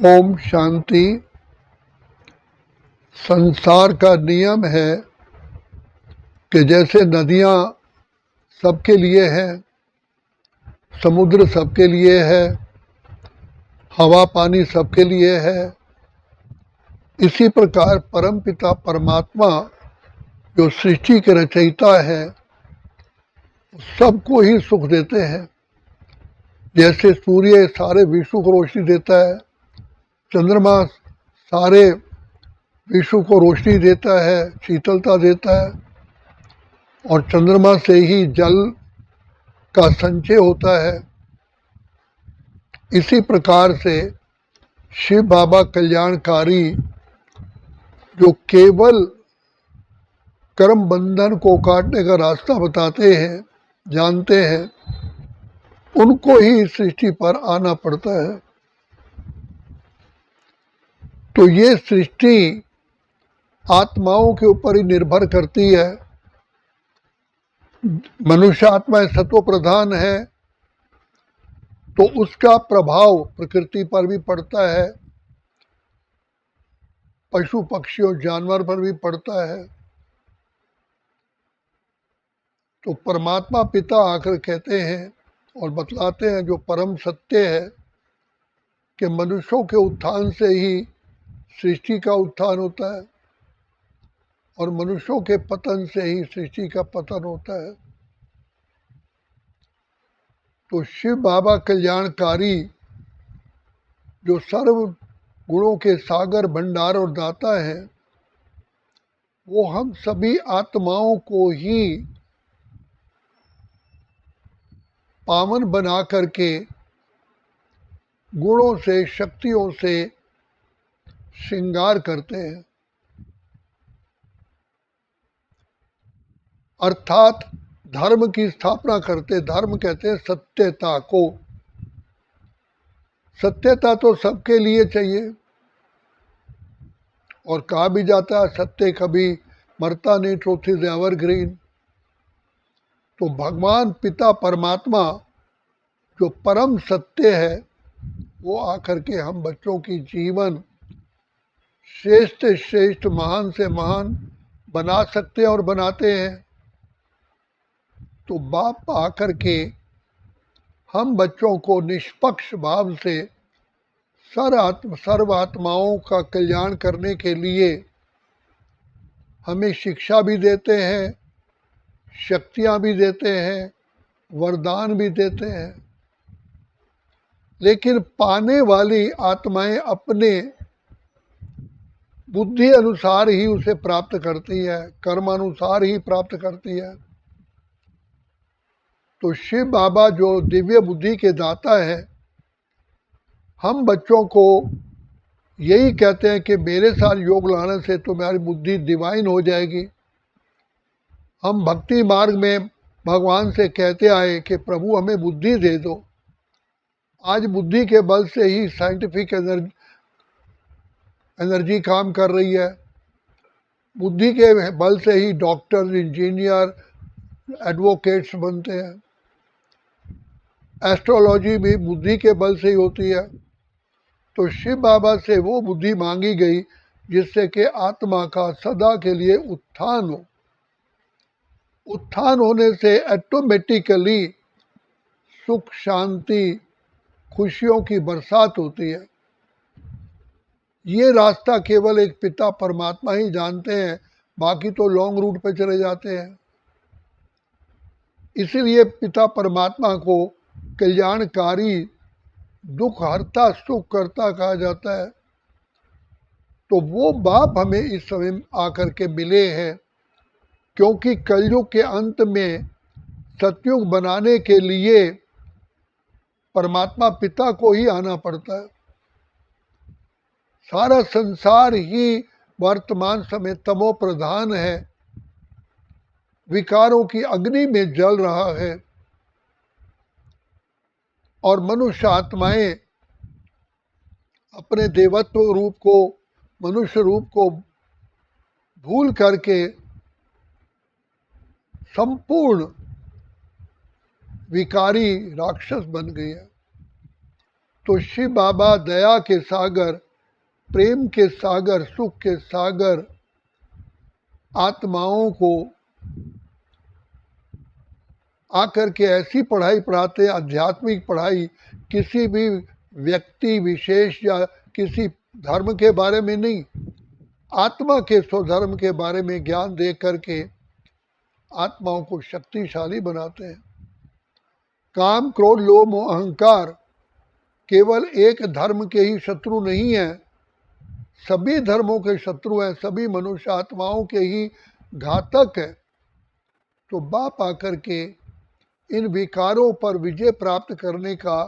ओम शांति। संसार का नियम है कि जैसे नदियाँ सबके लिए है, समुद्र सबके लिए है, हवा पानी सबके लिए है, इसी प्रकार परमपिता परमात्मा जो सृष्टि के रचयिता है सबको ही सुख देते हैं। जैसे सूर्य सारे विश्व को रोशनी देता है, चंद्रमा सारे विश्व को रोशनी देता है, शीतलता देता है, और चंद्रमा से ही जल का संचय होता है। इसी प्रकार से शिव बाबा कल्याणकारी जो केवल कर्म बंधन को काटने का रास्ता बताते हैं, जानते हैं, उनको ही इस सृष्टि पर आना पड़ता है। तो ये सृष्टि आत्माओं के ऊपर ही निर्भर करती है। मनुष्य आत्मा सत्व प्रधान है तो उसका प्रभाव प्रकृति पर भी पड़ता है, पशु पक्षियों जानवर पर भी पड़ता है। तो परमात्मा पिता आकर कहते हैं और बतलाते हैं जो परम सत्य है कि मनुष्यों के उत्थान से ही सृष्टि का उत्थान होता है और मनुष्यों के पतन से ही सृष्टि का पतन होता है। तो शिव बाबा कल्याणकारी जो सर्व गुणों के सागर भंडार और दाता है, वो हम सभी आत्माओं को ही पावन बना करके गुणों से शक्तियों से श्रृंगार करते हैं। अर्थात धर्म की स्थापना करते। धर्म कहते हैं सत्यता को। सत्यता तो सबके लिए चाहिए और कहा भी जाता है सत्य कभी मरता नहीं, ट्रूथ इज एवरग्रीन। तो भगवान पिता परमात्मा जो परम सत्य है वो आकर के हम बच्चों की जीवन श्रेष्ठ श्रेष्ठ महान से महान बना सकते हैं और बनाते हैं। तो बाप आकर के हम बच्चों को निष्पक्ष भाव से सर्व आत्माओं का कल्याण करने के लिए हमें शिक्षा भी देते हैं, शक्तियाँ भी देते हैं, वरदान भी देते हैं। लेकिन पाने वाली आत्माएं अपने बुद्धि अनुसार ही उसे प्राप्त करती है, कर्मानुसार ही प्राप्त करती है। तो शिव बाबा जो दिव्य बुद्धि के दाता है, हम बच्चों को यही कहते हैं कि मेरे साथ योग लाने से तुम्हारी बुद्धि डिवाइन हो जाएगी। हम भक्ति मार्ग में भगवान से कहते आए कि प्रभु हमें बुद्धि दे दो। आज बुद्धि के बल से ही साइंटिफिक एनर्जी काम कर रही है। बुद्धि के बल से ही डॉक्टर, इंजीनियर, एडवोकेट्स बनते हैं। एस्ट्रोलॉजी भी बुद्धि के बल से ही होती है। तो शिव बाबा से वो बुद्धि मांगी गई जिससे कि आत्मा का सदा के लिए उत्थान हो। उत्थान होने से ऑटोमेटिकली सुख, शांति, खुशियों की बरसात होती है। ये रास्ता केवल एक पिता परमात्मा ही जानते हैं, बाकी तो लॉन्ग रूट पे चले जाते हैं। इसीलिए पिता परमात्मा को कल्याणकारी, दुख हरता, सुख करता कहा जाता है। तो वो बाप हमें इस समय आकर के मिले हैं, क्योंकि कलयुग के अंत में सतयुग बनाने के लिए परमात्मा पिता को ही आना पड़ता है। सारा संसार ही वर्तमान समय तमो प्रधान है, विकारों की अग्नि में जल रहा है और मनुष्य आत्माएं अपने देवत्व रूप को, मनुष्य रूप को भूल करके संपूर्ण विकारी राक्षस बन गई है। तो शिव बाबा दया के सागर, प्रेम के सागर, सुख के सागर आत्माओं को आकर के ऐसी पढ़ाई पढ़ाते हैं, आध्यात्मिक पढ़ाई, किसी भी व्यक्ति विशेष या किसी धर्म के बारे में नहीं, आत्मा के स्वधर्म के बारे में ज्ञान दे करके आत्माओं को शक्तिशाली बनाते हैं। काम, क्रोध, लोभ, मोह, अहंकार केवल एक धर्म के ही शत्रु नहीं है, सभी धर्मों के शत्रु हैं, सभी मनुष्य आत्माओं के ही घातक है। तो बाप आकर के इन विकारों पर विजय प्राप्त करने का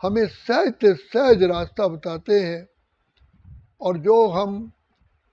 हमें सहज से सहज रास्ता बताते हैं, और जो हम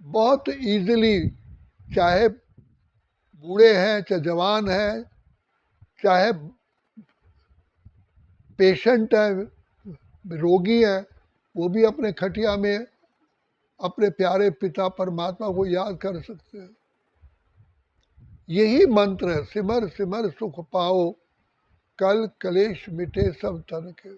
बहुत इजीली, चाहे बूढ़े हैं, चाहे जवान हैं, चाहे पेशेंट हैं, रोगी हैं, वो भी अपने खटिया में अपने प्यारे पिता परमात्मा को याद कर सकते हैं। यही मंत्र है, सिमर सिमर सुख पाओ, कल कलेश मिटे सब तन के।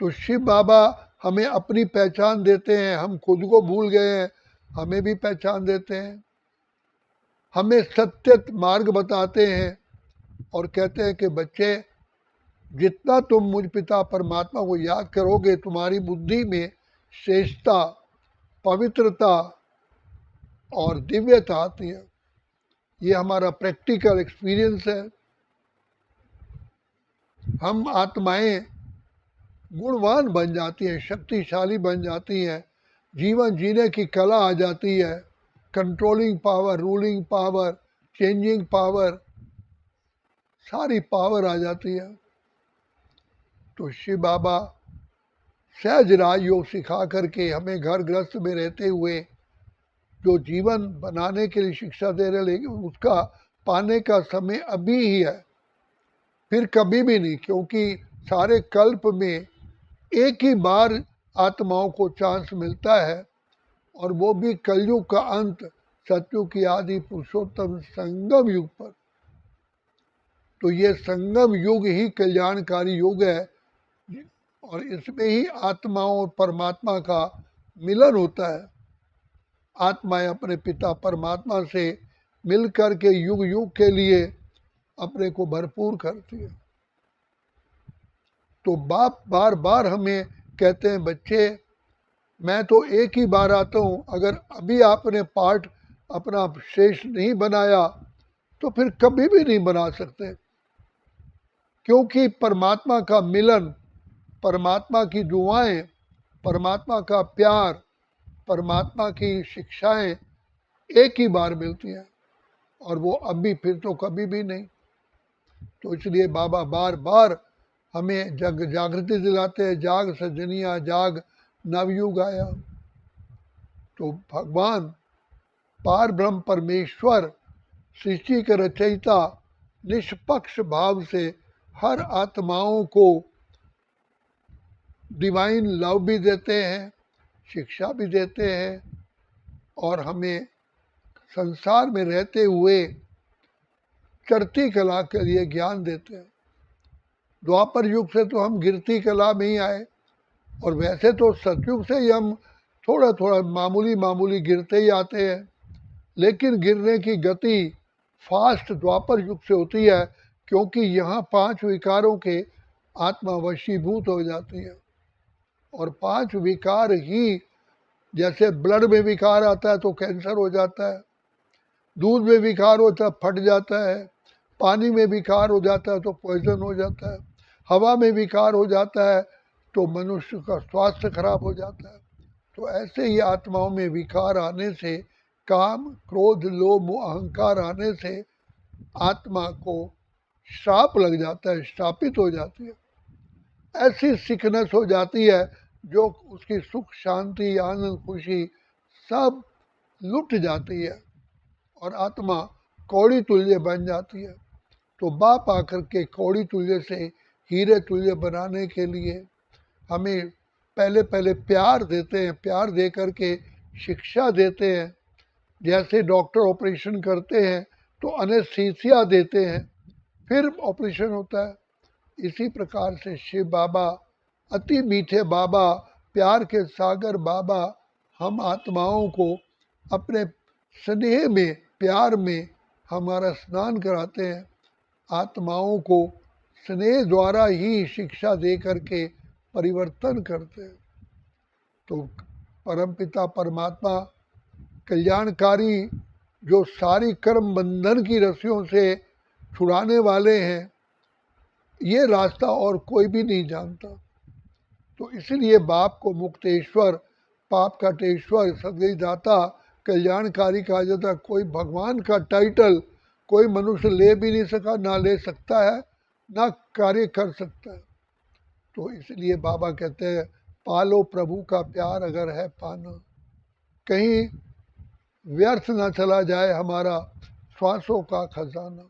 तो शिव बाबा हमें अपनी पहचान देते हैं, हम खुद को भूल गए हैं, हमें भी पहचान देते हैं, हमें सत्य मार्ग बताते हैं और कहते हैं कि बच्चे, जितना तुम मुझ पिता परमात्मा को याद करोगे, तुम्हारी बुद्धि में श्रेष्ठता, पवित्रता और दिव्यता आती है। ये हमारा प्रैक्टिकल एक्सपीरियंस है। हम आत्माएं गुणवान बन जाती हैं, शक्तिशाली बन जाती हैं, जीवन जीने की कला आ जाती है, controlling power, ruling power, changing power, सारी पावर आ जाती है। तो शिव बाबा सहज राजयोग सिखा करके हमें घर गृहस्थ में रहते हुए जो जीवन बनाने के लिए शिक्षा दे रहे, लेकिन उसका पाने का समय अभी ही है, फिर कभी भी नहीं, क्योंकि सारे कल्प में एक ही बार आत्माओं को चांस मिलता है, और वो भी कलयुग का अंत, सत्युग की आदि पुरुषोत्तम संगम युग पर। तो ये संगम युग ही कल्याणकारी युग है, और इसमें ही आत्माओं और परमात्मा का मिलन होता है। आत्माएं अपने पिता परमात्मा से मिल कर के युग युग के लिए अपने को भरपूर करती है। तो बाप बार बार हमें कहते हैं, बच्चे मैं तो एक ही बार आता हूँ, अगर अभी आपने पार्ट अपना शेष नहीं बनाया तो फिर कभी भी नहीं बना सकते, क्योंकि परमात्मा का मिलन, परमात्मा की दुआएं, परमात्मा का प्यार, परमात्मा की शिक्षाएं एक ही बार मिलती हैं, और वो अभी फिर तो कभी भी नहीं। तो इसलिए बाबा बार बार हमें जागृति दिलाते हैं, जाग सजनिया जाग, नवयुग आया। तो भगवान पार ब्रह्म परमेश्वर सृष्टि के रचयिता निष्पक्ष भाव से हर आत्माओं को डिवाइन लव भी देते हैं, शिक्षा भी देते हैं, और हमें संसार में रहते हुए चढ़ती कला के लिए ज्ञान देते हैं। द्वापर युग से तो हम गिरती कला में ही आए, और वैसे तो सतयुग से ही हम थोड़ा थोड़ा मामूली मामूली गिरते ही आते हैं, लेकिन गिरने की गति फास्ट द्वापर युग से होती है, क्योंकि यहाँ 5 विकारों के आत्मा वशीभूत हो जाती है। और 5 विकार ही, जैसे ब्लड में विकार आता है तो कैंसर हो जाता है, दूध में विकार होता है फट जाता है, पानी में विकार हो जाता है तो पॉइजन हो जाता है, हवा में विकार हो जाता है तो मनुष्य का स्वास्थ्य खराब हो जाता है। तो ऐसे ही आत्माओं में विकार आने से, काम, क्रोध, लोभ, अहंकार आने से आत्मा को श्राप लग जाता है, श्रापित हो जाती है, ऐसी सिकनेस हो जाती है जो उसकी सुख, शांति, आनंद, खुशी सब लुट जाती है, और आत्मा कौड़ी तुल्य बन जाती है। तो बाप आकर के कौड़ी तुल्य से हीरे तुल्य बनाने के लिए हमें पहले पहले प्यार देते हैं, प्यार दे करके शिक्षा देते हैं। जैसे डॉक्टर ऑपरेशन करते हैं तो एनेस्थीसिया देते हैं, फिर ऑपरेशन होता है। इसी प्रकार से शिव बाबा अति मीठे बाबा, प्यार के सागर बाबा हम आत्माओं को अपने स्नेह में, प्यार में हमारा स्नान कराते हैं। आत्माओं को स्नेह द्वारा ही शिक्षा दे करके परिवर्तन करते हैं। तो परमपिता परमात्मा कल्याणकारी जो सारी कर्म बंधन की रस्सियों से छुड़ाने वाले हैं, ये रास्ता और कोई भी नहीं जानता। तो इसलिए बाप को मुक्तेश्वर, पाप काटेश्वर, सदगतिदाता, कल्याणकारी कहा जाता। कोई भगवान का टाइटल कोई मनुष्य ले भी नहीं सका, ना ले सकता है, ना कार्य कर सकता है। तो इसलिए बाबा कहते हैं पालो प्रभु का प्यार अगर है पाना, कहीं व्यर्थ ना चला जाए हमारा श्वासों का खजाना,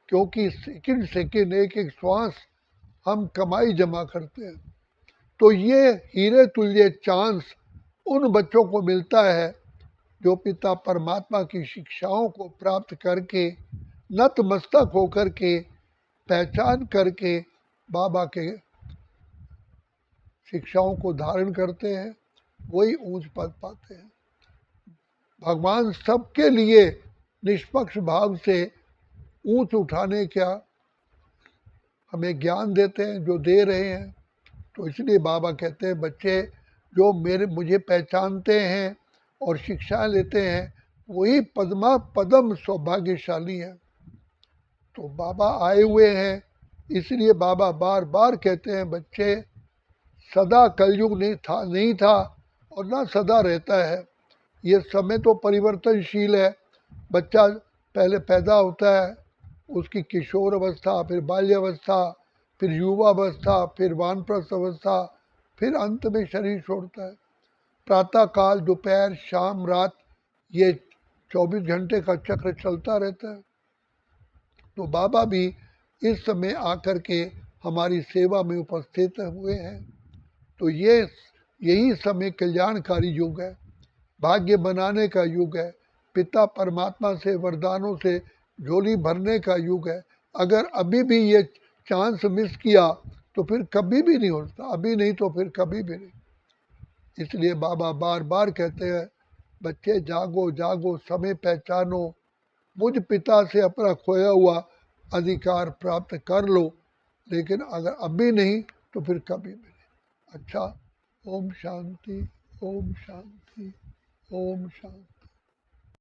क्योंकि सेकंड सेकंड एक एक श्वास हम कमाई जमा करते हैं। तो ये हीरे तुल्य चांस उन बच्चों को मिलता है जो पिता परमात्मा की शिक्षाओं को प्राप्त करके, नतमस्तक होकर के, पहचान करके बाबा के शिक्षाओं को धारण करते हैं, वही ऊंच पद पाते हैं। भगवान सबके लिए निष्पक्ष भाव से ऊंच उठाने का हमें ज्ञान देते हैं, जो दे रहे हैं। तो इसलिए बाबा कहते हैं बच्चे जो मुझे पहचानते हैं और शिक्षा लेते हैं, वही पद्मा पदम सौभाग्यशाली है। तो बाबा आए हुए हैं, इसलिए बाबा बार बार कहते हैं बच्चे सदा कलयुग नहीं था और ना सदा रहता है। ये समय तो परिवर्तनशील है। बच्चा पहले पैदा होता है, उसकी किशोर अवस्था, फिर बाल्यावस्था, फिर युवावस्था, फिर वानप्रस्थ अवस्था, फिर अंत में शरीर छोड़ता है। प्रातः काल, दोपहर, शाम, रात, ये 24 घंटे का चक्र चलता रहता है। तो बाबा भी इस समय आकर के हमारी सेवा में उपस्थित हुए हैं। तो यही समय कल्याणकारी युग है, भाग्य बनाने का युग है, पिता परमात्मा से वरदानों से झोली भरने का युग है। अगर अभी भी ये चांस मिस किया तो फिर कभी भी नहीं हो सकता, अभी नहीं तो फिर कभी भी नहीं। इसलिए बाबा बार बार कहते हैं बच्चे जागो जागो, समय पहचानो, मुझ पिता से अपना खोया हुआ अधिकार प्राप्त कर लो। लेकिन अगर अभी नहीं तो फिर कभी भी नहीं। अच्छा, ओम शांति, ओम शांति, ओम शांति।